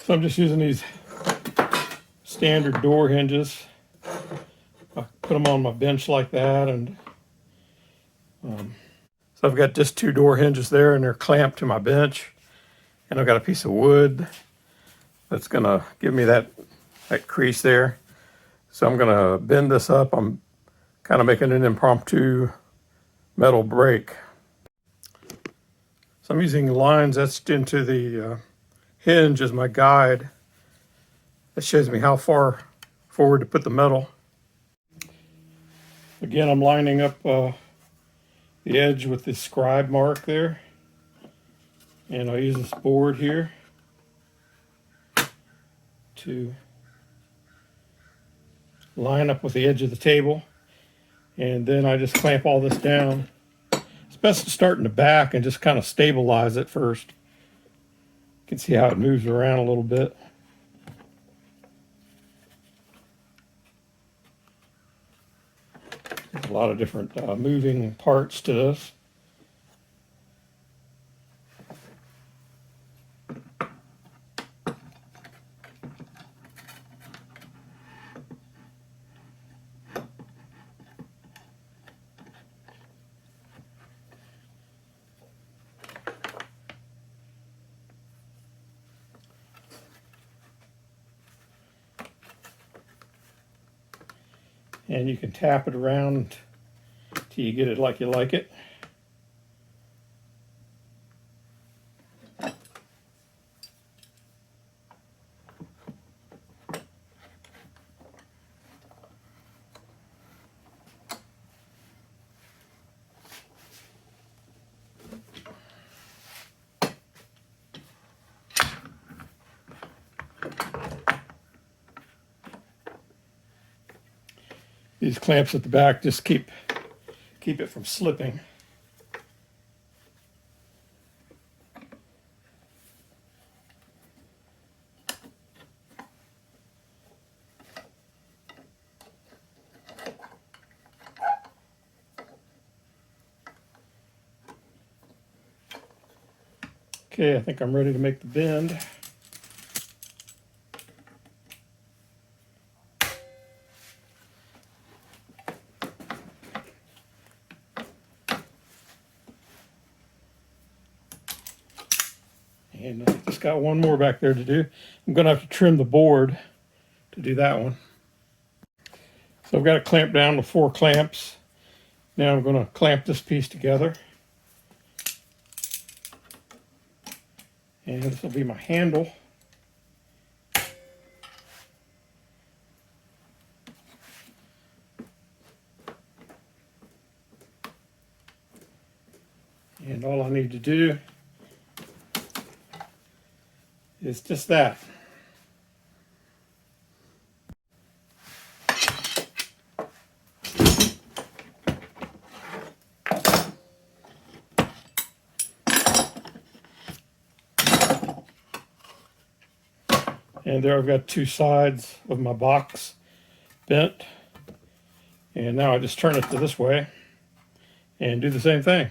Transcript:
So I'm just using these standard door hinges. I put them on my bench like that, and so I've got just 2 door hinges there, and they're clamped to my bench. And I've got a piece of wood that's gonna give me that crease there. So I'm gonna bend this up. I'm kind of making an impromptu metal break. So I'm using lines etched into the hinge as my guide. That shows me how far forward to put the metal. Again, I'm lining up the edge with the scribe mark there. And I'll use this board here to line up with the edge of the table. And then I just clamp all this down. It's best to start in the back and just kind of stabilize it first. You can see how it moves around a little bit. There's a lot of different moving parts to this. And you can tap it around till you get it like you like it. These clamps at the back just keep it from slipping. Okay, I think I'm ready to make the bend. And I just got one more back there to do. I'm going to have to trim the board to do that one. So I've got it clamped down with 4 clamps. Now I'm going to clamp this piece together. And this will be my handle. And all I need to do is just that. And there I've got 2 sides of my box bent. And now I just turn it to this way and do the same thing.